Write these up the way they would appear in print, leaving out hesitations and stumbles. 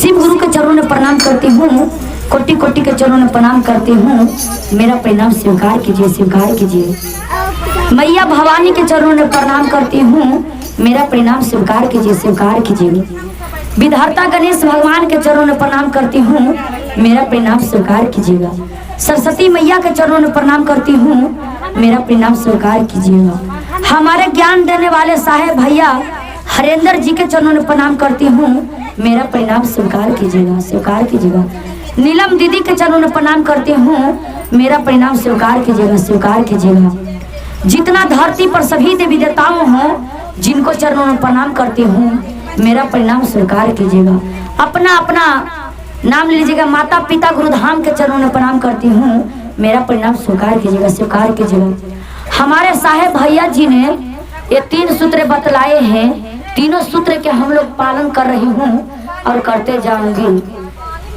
शिव गुरु के चरणों में प्रणाम करती हूँ, कोटि कोटि के चरणों में प्रणाम करती हूँ। मेरा प्रणाम स्वीकार कीजिए, स्वीकार कीजिए। मैया भवानी के चरणों में प्रणाम करती हूँ, मेरा प्रणाम स्वीकार कीजिए, स्वीकार कीजिए। विधाता गणेश भगवान के चरणों में प्रणाम करती हूँ, मेरा प्रणाम स्वीकार कीजिएगा। सरस्वती मैया के चरणों में प्रणाम करती हूँ, मेरा प्रणाम स्वीकार कीजिएगा। हमारे ज्ञान देने वाले साहेब भैया हरेंद्र जी के चरणों में प्रणाम करती हूँ, मेरा प्रणाम स्वीकार कीजिएगा, स्वीकार कीजिएगा। नीलम दीदी के चरणों में प्रणाम करती हूँ, मेरा प्रणाम स्वीकार कीजिएगा, स्वीकार कीजिएगा। जितना धरती पर सभी देवी देवताओं हैं जिनको चरणों में प्रणाम करती हूँ, मेरा प्रणाम स्वीकार कीजिएगा। अपना अपना नाम लीजिएगा। माता पिता गुरुधाम के चरणों में प्रणाम करती हूँ, मेरा प्रणाम स्वीकार कीजिएगा, स्वीकार कीजिएगा। हमारे साहेब भैया जी ने ये 3 सूत्र बतलाए हैं, तीनों सूत्र के हम लोग पालन कर रही हूँ और करते जाऊंगी।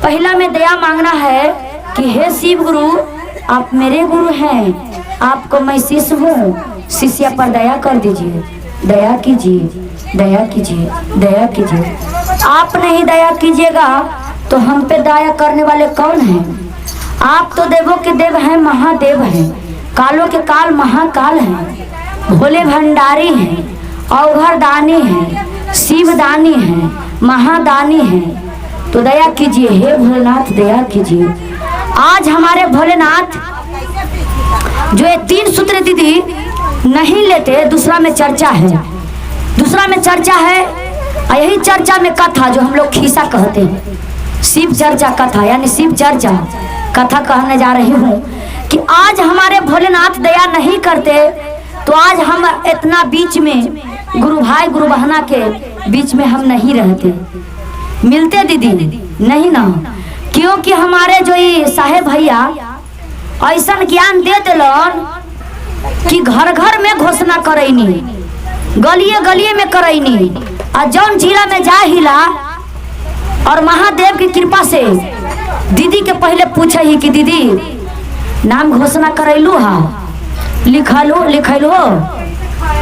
पहला में दया मांगना है कि हे शिव गुरु, आप मेरे गुरु हैं, आपको मैं शिष्य हूँ, शिष्य पर दया कर दीजिए, दया कीजिए, दया कीजिए, दया कीजिए। आप नहीं दया कीजिएगा तो हम पे दया करने वाले कौन हैं? आप तो देवों के देव हैं, महादेव हैं, कालों के काल महाकाल हैं, भोले भंडारी हैं, अवघर दानी हैं, शिव दानी हैं, महादानी हैं। तो दया कीजिए, हे भोलेनाथ दया कीजिए। आज हमारे भोलेनाथ जो ये 3 सूत्र दीदी नहीं लेते, दूसरा में चर्चा है, दूसरा में चर्चा है। और यही चर्चा में कथा जो हम लोग खीसा कहते हैं, शिव चर्चा कथा यानी शिव चर्चा कथा कहने जा रही हूँ कि आज हमारे भोलेनाथ दया नहीं करते तो आज हम इतना बीच में गुरु भाई गुरु बहना के बीच में हम नहीं रहते, मिलते दीदी नहीं ना। क्योंकि हमारे जो ये साहेब भैया ऐसा ज्ञान दे दिलन कि घर घर में घोषणा करैनी, गलिए गलिए में करैनी, और जौन जिला में जा हिला और महादेव की कृपा से दीदी के पहले पूछे ही कि दीदी नाम घोषणा करैलू हा, लिखैलू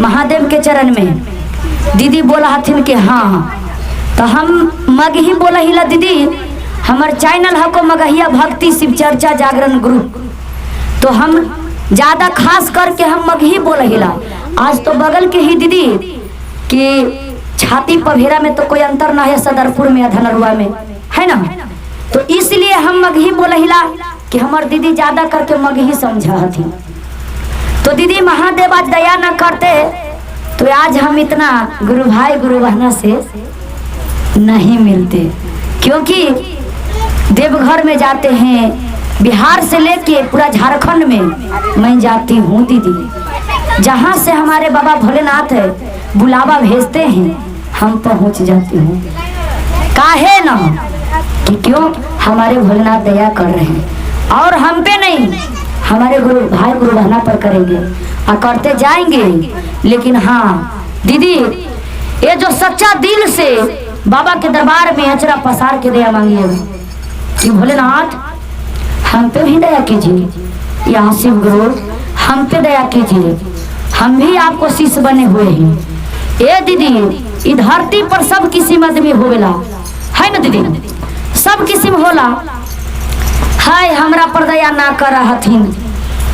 महादेव के चरण में? दीदी बोला हथिन कि हाँ। तो हम मगही बोला हिला दीदी, हमार चैनल है को मगहिया भक्ति शिव चर्चा जागरण ग्रुप, तो हम ज्यादा खास करके हम मगही बोला हिला। आज तो बगल के ही दीदी कि छाती पभेरा में तो कोई अंतर ना है, सदरपुर में या धनरुआ में है ना, तो इसलिए हम मगही बोला हिला कि हमार दीदी ज्यादा करके मगही समझा थी। तो दीदी महादेव आज दया ना करते तो आज हम इतना गुरु भाई गुरु बहना से नहीं मिलते। क्योंकि देवघर में जाते हैं, बिहार से लेके पूरा झारखंड में मैं जाती हूँ दीदी, जहाँ से हमारे बाबा भोलेनाथ बुलावा भेजते हैं हम पहुँच जाती हूँ। काहे ना कि क्यों हमारे भोलेनाथ दया कर रहे हैं, और हम पे नहीं हमारे गुरु भाई गुरु बहना पर करेंगे और करते जाएंगे। लेकिन हाँ दीदी, ये जो सच्चा दिल से बाबा के दरबार में अचरा पसार के दया मांगिएगा कि भोलेनाथ हम पे भी दया कीजिए, या शिव गुरु हम पे दया कीजिए, हम भी आपको शिष्य बने हुए हैं। ये दीदी इस धरती पर सब किस्म आदमी होवेला है ना दीदी, सब किस्म होला है। हमरा पर दया ना करा हथिन,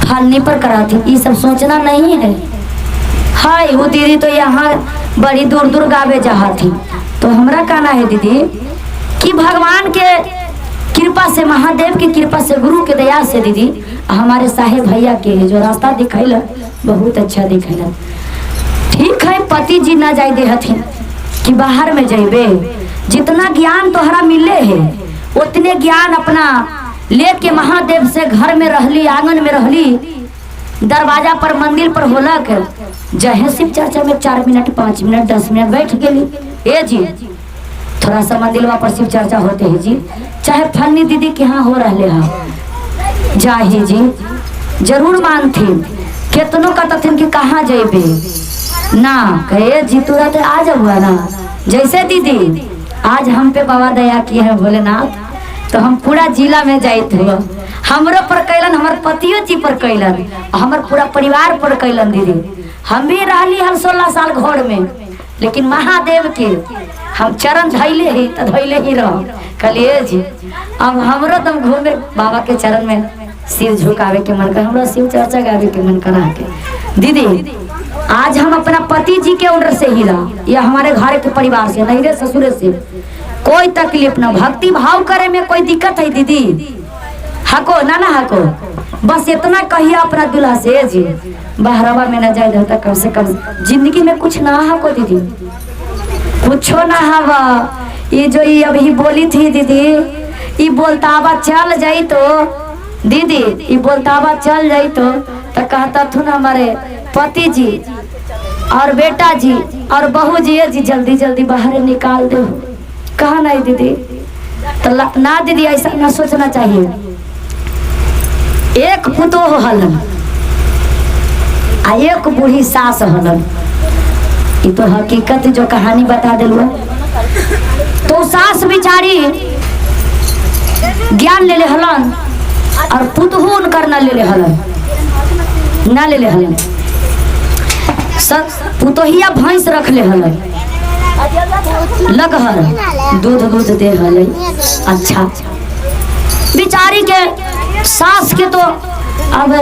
फलनी पर करा हथिन, ये सब सोचना नहीं है। हाय वो दीदी तो यहाँ बड़ी दूर दूर गावे जहा थी। तो हमरा कहना है दीदी कि भगवान के कृपा से, महादेव की कृपा से, गुरु के दया से दीदी हमारे साहेब भैया के जो रास्ता दिखैला बहुत अच्छा दिखैला। ठीक है पति जी ना जाए दे हथिन कि बाहर में जाइबे, जितना ज्ञान तोहरा मिले है उतने ज्ञान अपना लेके महादेव से घर में रहली, आंगन में रहली, दरवाजा पर मंदिर पर होलक जहे शिव चर्चा में 4 मिनट 5 मिनट 10 मिनट बैठ गेली। ए जी थोड़ा सा मंदिरवा पर शिव चर्चा होते है जी, चाहे फलनी दीदी के यहाँ हो रहे हा जाही जी जरूर मानती, केतनो कहथिन कि कहाँ जेबे ना कहे जी तुरंत आ जाऊगा ना। जैसे दीदी आज हम पे बाबा दया किए हैं भोलेनाथ, तो हम पूरा जिला में जाते हुआ हमरो पर कैलन, हमारे पतियों जी पर कैलन, हमारे पूरा परिवार पर कैलन दीदी। हम भी रहली हम 16 साल घर में, लेकिन महादेव के हम चरण धैले ही तो धैले ही रह कलिए जी। अब हमरो तुम घूमे बाबा के चरण में सिर झुकावे के मन कर, हमरा शिव चर्चा गावे के मन करा के। दीदी आज हम अपना पति जी के ऑर्डर से ही रहा, या हमारे घर के परिवार से, नहीं रे ससुरे से कोई तकलीफ ना, भक्ति भाव करे में कोई दिक्कत है दीदी? हको ना ना हको, बस इतना कहिए अपना दूल्हा से जी बहरवा में न जाए रहता, कम से कम जिंदगी में कुछ ना हको दीदी, कुछो ना हवा। ये जो ये अभी बोली थी दीदी, ये बोलतावा चल जाई तो दीदी, ये बोलतावा चल जाई तो कहता थू ना हमारे पति जी और बेटा जी और बहू जी जी जल्दी जल्दी बाहर निकाल दो। कहा नहीं दीदी, तो ना दीदी ऐसा ना सोचना चाहिए। एक पुतोह हलन आ एक बूढ़ी सास हलन, ये तो हकीकत जो कहानी बता दिलवा। तो सास बिचारी ज्ञान ले ले हलन और पुतोह उनकर न ले ले हलन, न ले ले हलन। सब पुतोहिया भैंस रख ले हलन, लगहर दूध दूध दे हले। अच्छा बिचारी के सास के तो अब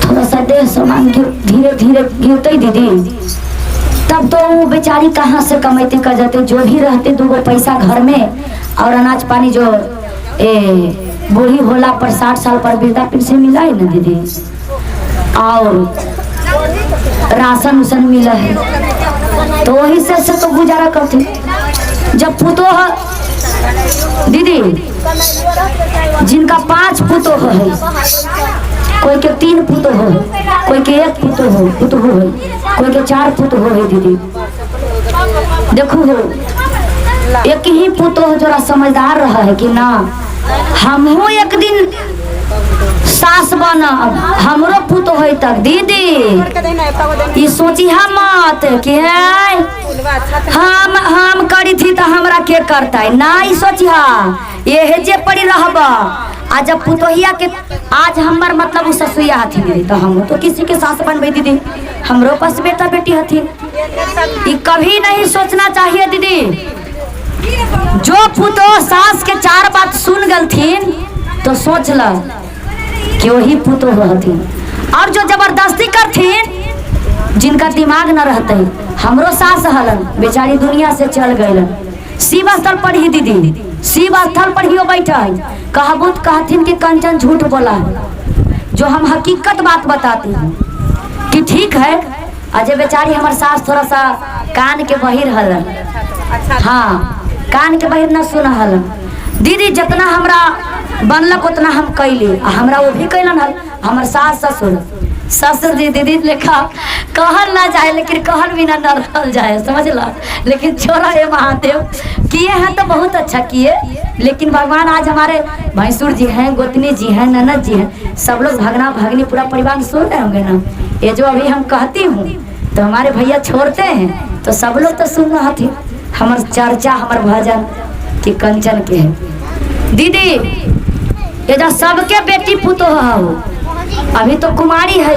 थोड़ा सा देह सामान धीरे धीरे गिरते दीदी, तब तो वो बेचारी कहाँ से कमाते कर जाते, जो भी रहते दो पैसा घर में और अनाज पानी जो बूढ़ी होला पर 60 साल पर वृद्धा पेंशन मिला है ना दीदी, और राशन उसन मिला है, तो वही से तो गुजारा करते। जब पुतोह दीदी जिनका 5 पुतोह है, कोई के 3 पुतोह है, कोई के 1 पुतोह है, कोई के 4 पुतोह है दीदी। देखो एक ही पुतोह जरा समझदार रहा है कि ना हमहू एक दिन सास बना, हमरो पुतो है तक दीदी ये सोची हम मत कि हम करी थी तो हमरा के करता है ना, ये सोची ये जे पड़ी रहबा। आज जब पुतोहिया के आज हमार मतलब वो ससुया हथी मेरी, तो हम तो किसी के सास बनबे दीदी, हमरो पास बेटा बेटी हथी। ये कभी नहीं सोचना चाहिए दीदी, जो पुतो सास के 4 बात सुन गलथिन तो सोच ला कि वही पुतो हथिन, और जो जबरदस्ती करथिन जिनका दिमाग न रहते। हमरो सास हलन बेचारी दुनिया से चल गए, शिव स्थल पर ही दीदी, शिव स्थल पर ही बैठा है। कहबूत कहथिन कि कंचन झूठ बोला है, जो हम हकीकत बात बताते हैं कि ठीक है। अजय बेचारी हमारे सास थोड़ा सा कान के बहिर हलन, हाँ कान के बहिर न सुना हलन दीदी, जितना हमरा बनलक उतना हम कैली, हमरा वो भी कैलन हल। हमार सास ससुर जी दीदी लेखा कहल ना जाए, लेकिन कहल भी ना रहल जाए, समझला। लेकिन छोड़ा ये महादेव किए हैं तो बहुत अच्छा किए, लेकिन भगवान आज हमारे भैंसुर जी हैं, गोतनी जी हैं, ननद जी हैं, सब लोग भगना भगनी पूरा परिवार सुन रहे होंगे ना। ये जो अभी हम कहती हूँ तो हमारे भैया छोड़ते हैं तो सब लोग तो सुन रहा थी हमार चर्चा, हमार भजन कि कंचन के है दीदी। ये जो सबके बेटी पुतोह हो, अभी तो कुमारी है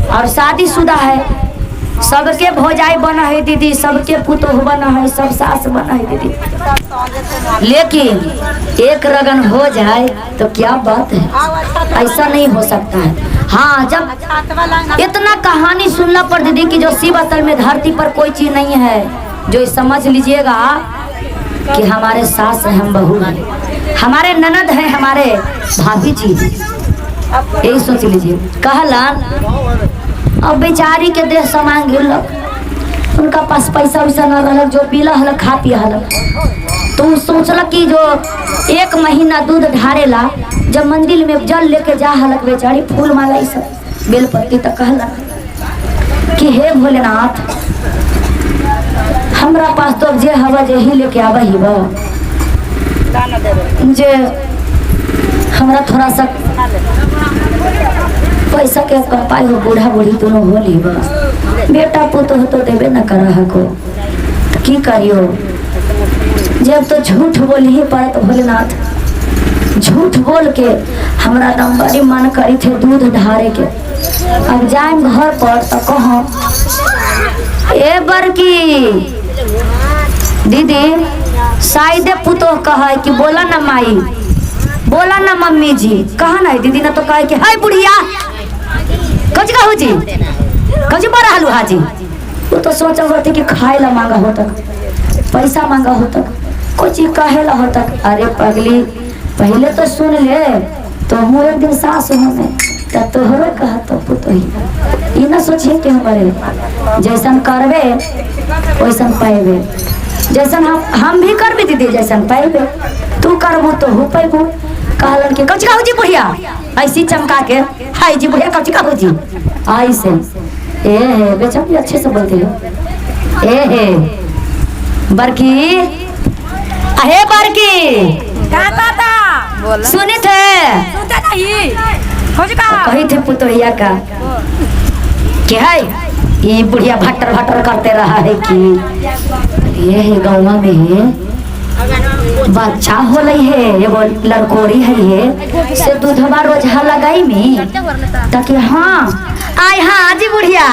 और शादीशुदा है, सबके भौजाई बना है दीदी, सबके पुतोह बना है, सब सास बना है दीदी। लेकिन एक रगन हो जाए तो क्या बात है, ऐसा नहीं हो सकता है। हाँ जब इतना कहानी सुनना पर दीदी कि जो शिव स्थल में धरती पर कोई चीज नहीं है, जो समझ लीजिएगा कि हमारे सास है, हम बहू है, हमारे ननद है, हमारे भाभी जी, यही सोच लीजिए। कहलन अब बेचारी के देह सामान गिरलक, उनका पास पैसा वैसा न रहलक, जो पीला हलक खा पिया हलक, तो सोचलक कि जो 1 महीना दूध ढारेला, जब मंदिर में जल लेके जा हलक बेचारी, फूल माला ये सब बेलपत्ती, तक कहलक कि हे भोलेनाथ हमरा पास तो जे हवा जे ही लेके आवा ही बा, जे हमरा थोड़ा सा पैसा के कपाई हो, बूढ़ा बूढ़ी दोनों होली बा, बेटा पुतो हो तो देवे न कर को, तो की करियो। जब तो झूठ बोल ही पड़त भोलेनाथ, झूठ बोल के हमरा दम बड़ी मन करी थे दूध ढारे के। अब जाए घर पर तो कहो ए बड़की दीदी शायद पुतो कहे कि बोला ना माई, बोला ना मम्मी जी, कहा ना दीदी ना तो कहे कि हाय बुढ़िया कच कहू जी, कच बड़ा हलू हाजी। वो तो सोचा होते कि खाए ला मांगा हो तक, पैसा मांगा हो तक, कुछ कहे ला हो तक। अरे पगली पहले तो सुन ले, तो हम एक दिन सास होने तब तोहरो कहा तो पुतोही। ये ना सोचिए कि हमारे जैसन करबे वैसन पाएबे, जैसन हम भी करबे दीदी जैसन पाएबे, तू करबू तो हो पाएबू। कहलन के कच कहू जी बुढ़िया, ऐसी चमका के हाय जी बुढ़िया कच कहू जी, आई से ए हे बेचा भी अच्छे से बोलते हो। ए हे बरकी, अहे बरकी सुनी थे कही थे पुतोहिया का कि है ये बुढ़िया भट्टर भट्टर करते रहा है कि ये है गाँव में बच्चा हो रही है, एगो लड़कोरी है ये से दूधवा रोज लगाई में ताकि हाँ आय हाँ जी बुढ़िया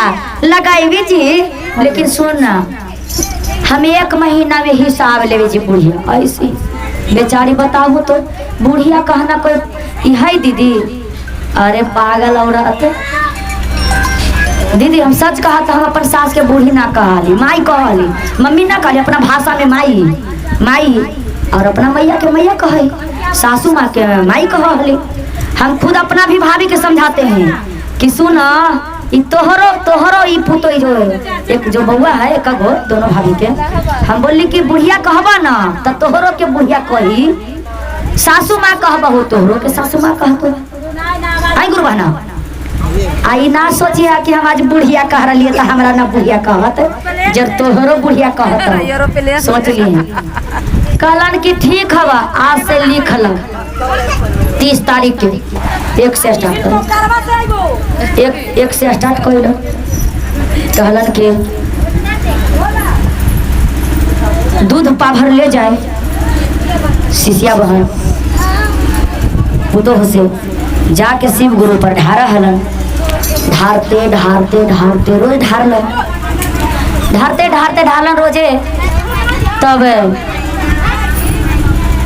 लगाई भी जी। लेकिन सुन ना हम 1 महीना में हिसाब लेवे जी बुढ़िया ऐसी बेचारी। बताओ तो बुढ़िया कहना कोई है दीदी, अरे पागल औरत दीदी। हम सच कहा तो हम अपन सास के बूढ़ी ना कहली, माई कहली, मम्मी ना कहली, अपना भाषा में माई माई, और अपना मैया के मैया कहे, सासू माँ के माई कहली। हम खुद अपना भी भाभी के समझाते हैं कि सुन ई तोहरो तोहरो ई पुतो जो एक जो बउआ है एक गो दोनों भाभी के, हम बोली कि बुढ़िया कहबा ना तो तोहरो के बुढ़िया कही, सासू माँ कहबा हो तोहरो के सासू माँ कहतो। आई गुरु बहना आई ना सोचिया कि हम आज बुढ़िया कह रही है तो हमारा ना बुढ़िया कहत, जब तोहरो बुढ़िया कहत सोच ली। कहलन कि ठीक हवा आज से लिख ल 30 तारीख के 1 से स्टार्ट कर, एक से स्टार्ट कर लो। कहलन कि दूध पाभर ले जाए शिष्या बहन पुतोह से जाके शिव गुरु पर ढारा हलन। ढारते ढारते ढारते रोज ढारलन, ढारते ढारते ढारलन रोजे। तब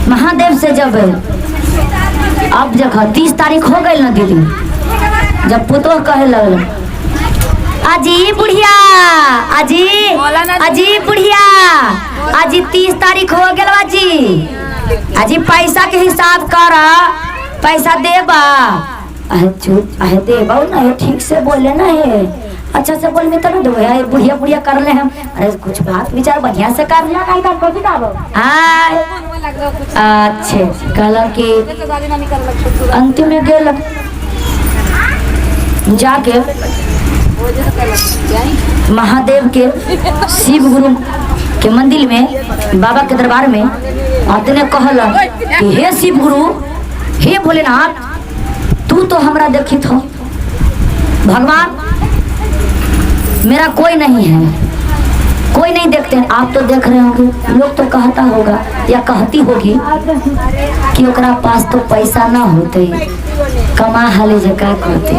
महादेव से जब अब जगह 30 तारीख हो गई ना दीदी, जब पुतोह कहे लगल अजी बुढ़िया अजी अजी बुढ़िया अजी 30 तारीख हो गया अजी, अजी पैसा के हिसाब कर, पैसा देबा। अहे देबा ना ठीक से बोले ना है, अच्छा से बोल में तो ना दो है बुढ़िया बुढ़िया कर ले हम। अरे कुछ बात विचार बढ़िया से कर लिया कहीं को किताब अच्छे कहला कि अंतिम में गेल जाके महादेव के शिव गुरु के मंदिर में बाबा के दरबार में आते कहला कि हे शिव गुरु हे भोलेनाथ तू तो हमरा देखी था भगवान, मेरा कोई नहीं है, कोई नहीं देखते हैं, आप तो देख रहे होंगे। लोग तो कहता होगा या कहती होगी कि ओकरा पास तो पैसा ना होते, कमा हाले जका करते।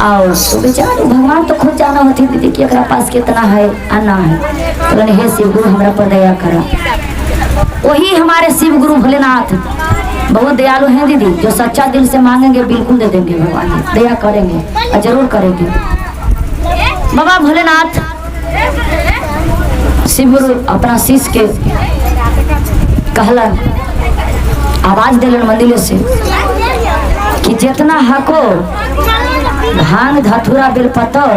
और तो बेचारे भगवान तो खुद जाना होती दीदी कि ओकरा पास कितना है आना है। तो हे शिव गुरु हमरा पर दया करा। वही हमारे शिव गुरु भोलेनाथ बहुत दयालु हैं दीदी, जो सच्चा दिल से मांगेंगे बिल्कुल दे देंगे, भगवान दया करेंगे और जरूर करेंगे। बाबा भोलेनाथ शिव गुरु अपना शिष्य के कहला आवाज दिलन मंदिर से कि जितना हको भांग धतूरा बेलपतर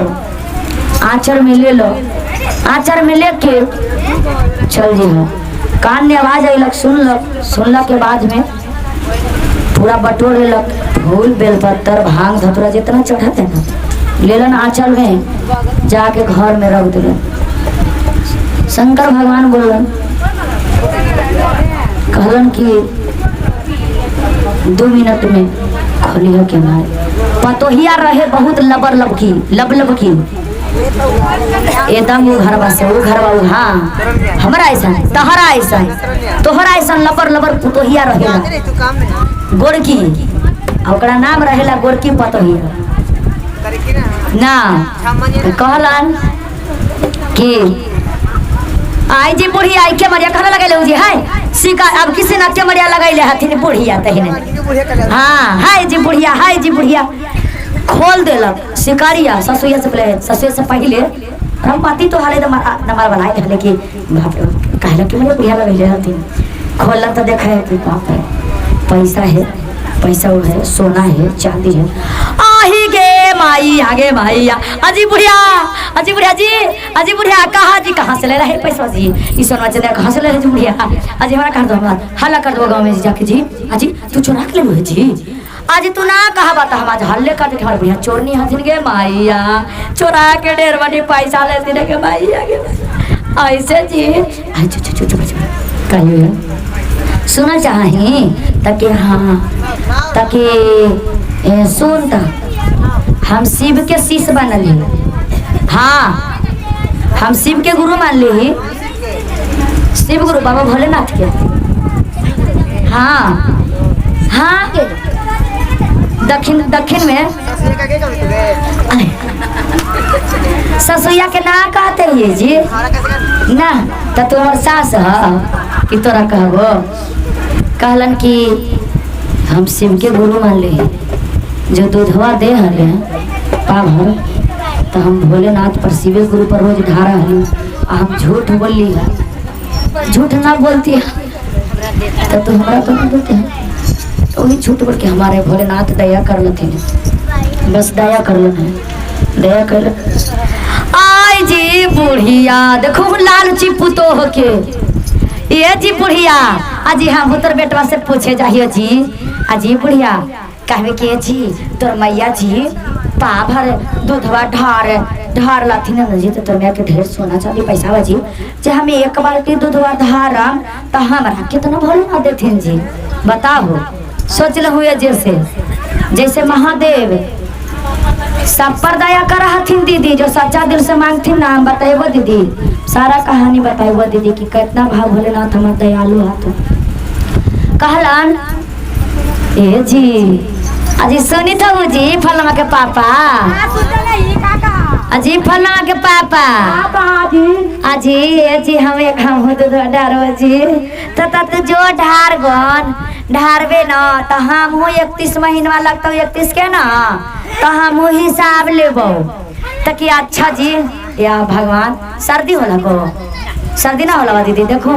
आंचर में ले लो, आंचर में लेके चल जी हो। कान में आवाज अल सुनला के बाद में पूरा बटोर लेलक, फूल बेलपत्तर भांग धतूरा जितना चढ़ाते ना लेलन आंचल में जाके घर में रख दिलन। शंकर भगवान बोलन कहलन कि 2 मिनट में खोली हो के मारे। पतोहिया रहे बहुत लबर लबकी लब लबकी एकदम वो घरवा से वो घरवा वो। हाँ हमारा ऐसा तहरा ऐसा तोहरा ऐसा लबर लबर पतोहिया रहेला गोरकी, ओकरा नाम रहेला गोरकी पतोहिया ना। कहलन कि आई जी बुढ़िया आई के मरिया कहने लगे जी है सिका अब किसी ना के मरिया लगाइले हथिन बुढ़िया तहिने हाँ है जी बुढ़िया खोल देलक शिकारिया ससुया से पहले ससुया से पहले हम पति तो हाले नंबर बनाए हले कि बाप रे कहला कि मरिया बुढ़िया लगाइले हथिन खोलक तो देखा है कि बाप रे पैसा वो है सोना है चांदी है आही गे माई आगे माई अजी बुढ़िया कहाँ जी कहाँ से ले रहे पैसा जी ई सोना चांदी कहाँ से ले रहे जी बुढ़िया अजी हमारा कर दो हमारा हल्ला कर दो गाँव में जाके जी अजी तू चुरा के ले जी आज तू ना कहा बात हम आज हल्ले कर दे हमारे बुढ़िया चोरनी हथिन गे माइया चोरा के ढेर बड़ी पैसा ले दिन के माइया ऐसे जी कहिए सुना चाही ताकि हाँ ताकि सुन तक हम शिव के शिष्य बनली हाँ हम शिव के गुरु मान ली शिव गुरु बाबा भोलेनाथ के हाँ के दक्षिण में ससुया के ना कहते हैं जी ना तो तुम्हार सास है कि तोरा कहबो कहलन कि हम शिव के गुरु मान ले जो दूधवा दे हले पाभर तो हम भोलेनाथ पर शिव गुरु पर रोज ढारा हली हम झूठ बोली है झूठ ना बोलती है तो हमारा तो नहीं बोलते हैं तो वही झूठ बोल के हमारे भोलेनाथ दया कर लेते बस दया कर दया कर आई जी बुढ़िया देखो लालची पुतो होके ये जी बुढ़िया अजी हम उतर बेटवा से पूछे जाइए जी अजी बुढ़िया कहवे के जी तोर मैया जी पाभर दूधवा ढार लाथी न जी तो तोर मैया के ढेर सोना चांदी पैसा बाजी जे हमें एक बाल्टी दूधवा ढारम तो हमरा कितना भोले ना देथिन जी बताओ सोच लो हुए जैसे महादेव सब पर दया कर हथिन दीदी जो सच्चा दिल से मांगथिन ना हम बताइबो दीदी सारा कहानी बताइबो दीदी कि कितना भाव भोलेनाथ हमार दयालु हाथ कहलन ए जी अजी सुनी था जी फलमा के पापा अजी फलमा के पापा अजी ए जी हम एक हम दूध डारो जी तो जो ढार गन ढारबे न तो हम 31 महीना लगता 31 के ना तो हम हिसाब लेबो तो कि अच्छा जी या भगवान सर्दी होला को सर्दी ना होला दीदी देखो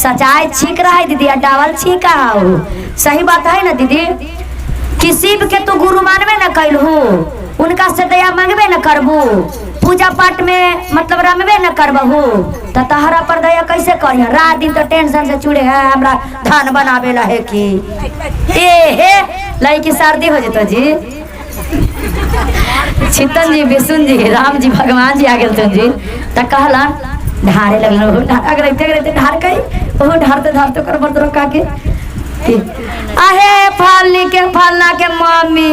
सचाई छीक रहा है दीदी डावल छीका हो सही बात है ना दीदी किसी के तो गुरु मानबे न कैल हो उनका से दया मांगबे न करबू पूजा पाठ में मतलब रमबे न करबहू तो तहरा पर दया कैसे करिए रात दिन तो टेंशन से चुड़े है हमरा धान बनावे ला है कि हे लड़की सर्दी हो जतो जी चितन जी विष्णु जी राम जी भगवान जी आ गेल जी तो कहलन ढारे लगल अगर रहते ढार कई वो ढारते कर बर्द रोका के आहे फलना के मम्मी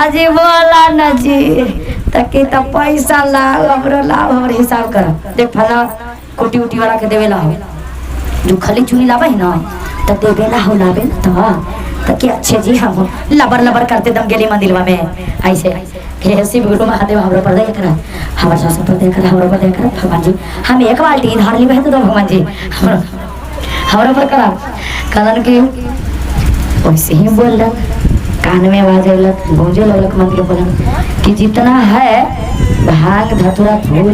अजी बोला न जी तकी तो पैसा लाओ हिसाब कर देख फला कोटी उटी वाला के देवे लाओ जो खली चुनी लावे है ना तो देवे लावे तो के अच्छे जी हम लबर करते दम गेली मंदिरवा में ऐसे हे शिव गुरु महादेव हमरा पर दया कर हमार सास पर दया कर हमरा पर दया कर भगवान जी हम एक बाल्टी धार ली तो भगवान जी हमरा पर करा कहलन कि वैसे ही बोल रहा कान में आवाज अलग गूंजे लगलक मंदिर बोलन कि जितना है भांग धतूरा फूल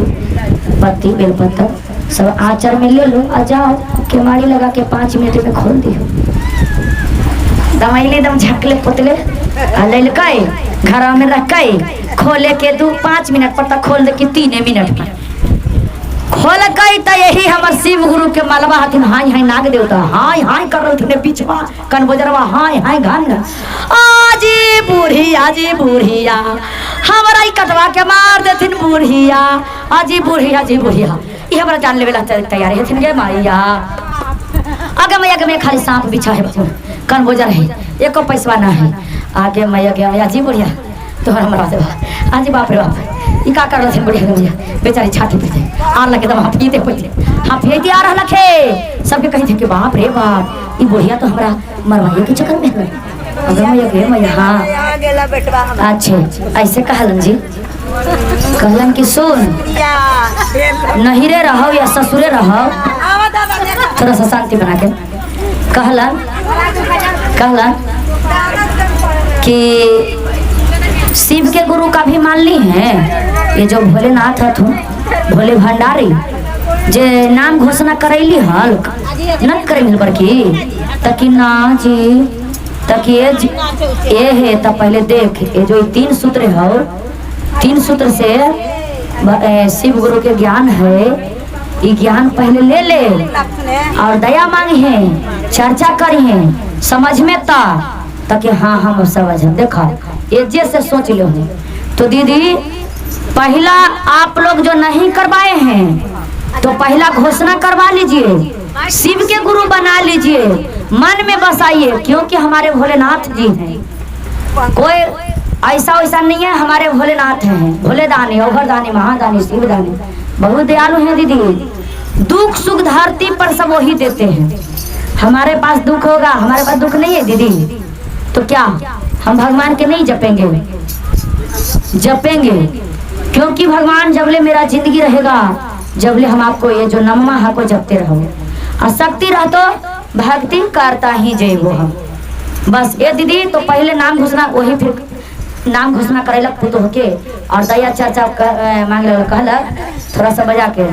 पत्ती बेलपत्र सब आंचर में ले लो आ जाओ केवाड़ी लगा के 5 मिनट में खोल दियो दवाई दम झकले पुतले ललकाई घर में रखई खोले के 5 मिनट पर तक खोल दे कि 3 मिनट में खोल गई तो यही हमार शिव गुरु के मलबा हथिन हाय हाय नाग देवता हाय हाय कर रहे पीछवा कन बजरवा हाय हाय घन आजी बुढ़िया हमारा ही कटवा के मार देथिन बुढ़िया आजी बुढ़िया ये हमारा जान लेवे तैयार हथिन गे माइया आगे मैया के में खाली सांप बिछा है कन बजर है एको पैसवा ना है आगे मैया के आजी बुढ़िया तोहर हमरा देवा आजी बाप रे बाप ई का कर रहे बुढ़िया मैया बेचारी छाती पे आ लगे तो हाथ पीते पहले हाथ फेंती आ रहा लखे सबके कही थे कि बाप रे बाप ई बुढ़िया तो हमरा मरवाइए के चक्कर में है अगर मैया के मैया हां अच्छा ऐसे कहलन जी कहलन कि सुन, नहिरे रहो या ससुरे रहो, थोड़ा सा शांति बना के कहलन कि शिव के गुरु का भी मान ली है। ये जो भोलेनाथ हथु, भोले भंडारी जे नाम घोषणा करैली हल न करेंगे बड़की तकी ना जी तकी ये है। तो पहले देख ये जो 3 सूत्र हो, 3 सूत्र से शिव गुरु के ज्ञान है, ये ज्ञान पहले ले ले और दया मांगी है, चर्चा करी है समझ में ताकि हाँ हम समझ देखा ये जैसे सोच लो। तो दीदी पहला आप लोग जो नहीं करवाए हैं तो पहला घोषणा करवा लीजिए, शिव के गुरु बना लीजिए, मन में बसाइए, क्योंकि हमारे भोलेनाथ जी हैं। कोई ऐसा वैसा नहीं है, हमारे भोलेनाथ हैं, भोलेदानी, अवघरदानी, महादानी, शिवदानी, बहुत दयालु हैं दीदी। दुख सुख धरती पर सब वही देते हैं। हमारे पास दुख होगा, हमारे पास दुख नहीं है दीदी, तो क्या हम भगवान के नहीं जपेंगे? क्योंकि भगवान जबले मेरा जिंदगी रहेगा, जबले हम आपको ये जो नममा है को जपते रहो, और शक्ति रह तो भक्ति करता ही जइबो हम। बस ये दीदी तो पहले नाम घोषणा, वही फिर नाम घोषणा करेलक पुतो के और दया चर्चा मांगे कहलक थोड़ा सा बजा के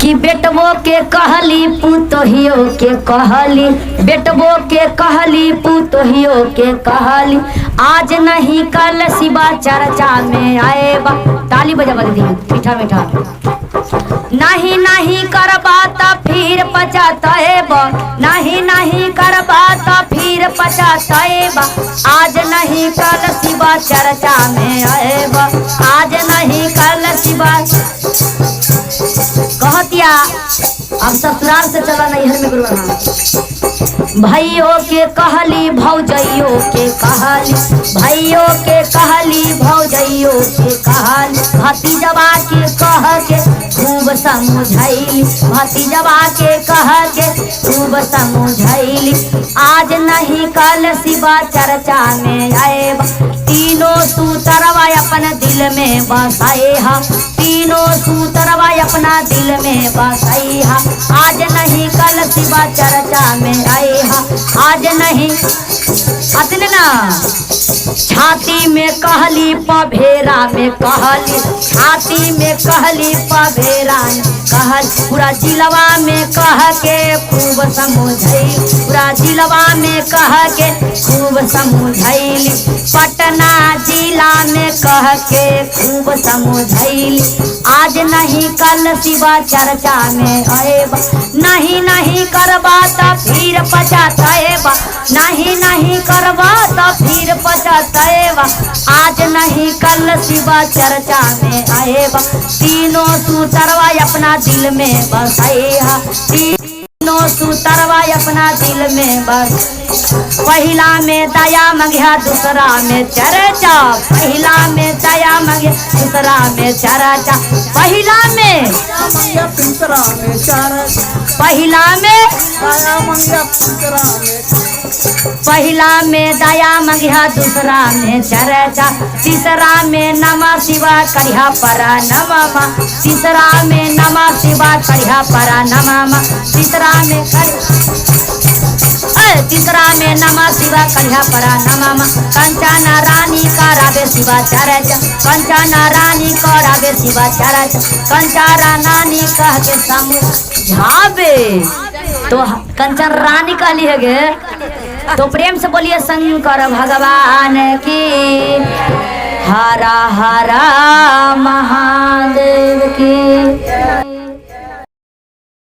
कि बेटबो के कहली पुतोहियो के कहली, बेटबो के कहली पुतोहियो के कहली, आज नहीं कल शिवा चर्चा में आएबा। ताली बजा दी मीठा मीठा। नहीं नहीं करबा तो फिर पछताएबा, नहीं नहीं करबा तो फिर पछताएबा, आज नहीं कल शिवा चर्चा में आएबा, आज नहीं कल शिवा। कहतिया अब ससुराल से चला नैहर में गुरु भाइयों के कहली भौजइयों के कहली, भाइयों के कहली भौजइयों के कहली, भतीजवा के कह के खूब समझैली, भतीजवा के कह के खूब समझैली, आज नहीं कल शिवा चर्चा में आएबा, तीनों सूत्रवा अपना दिल में बसाए हा, तीनों सूत्रवा अपना दिल में बसाई हा, आज नहीं कल शिवा चर्चा में आए हा, आज नहीं अतने ना। छाती में कहली पभेरा में कहली, छाती में कहली पभेरा में कहली, पूरा जिलवा में कह के खूब समझैली, पूरा जिलवा में कह के खूब समझैली, पटना जिला में कह के खूब समझैली, आज नहीं कल शिवा चर्चा में आएबा, नहीं नहीं करबा तो फिर पछताएबा, नहीं नहीं करबा तो फिर पछताएबा, आज नहीं कल शिवा चर्चा में आएबा, तीनों सूत्रवा अपना दिल में बसाए हा, तीनों सूत्रवा अपना दिल में बस। पहिला में दया मंगिया दूसरा में चर्चा, पहिला में दया मंगिया दूसरा में चर्चा, पहिला में तीसरा में चर्चा, पहिला में दया मंगिया तीसरा में, पहिला में दया मंगिया दूसरा में चर्चा, तीसरा में नमः शिवा करिहा परा नमः, तीसरा में नमः शिवा करिहा परा नमः, तीसरा में तीसरा में नमः शिवा करिहा परा नमः, कंचन रानी करावे शिवा चर्चा, कंचन रानी करावे शिवा चर्चा, कंचन रानी कह के समझावे। तो कंचन रानी कहली है गे, तो प्रेम से बोलिए शंकर भगवान की हरा हरा महा।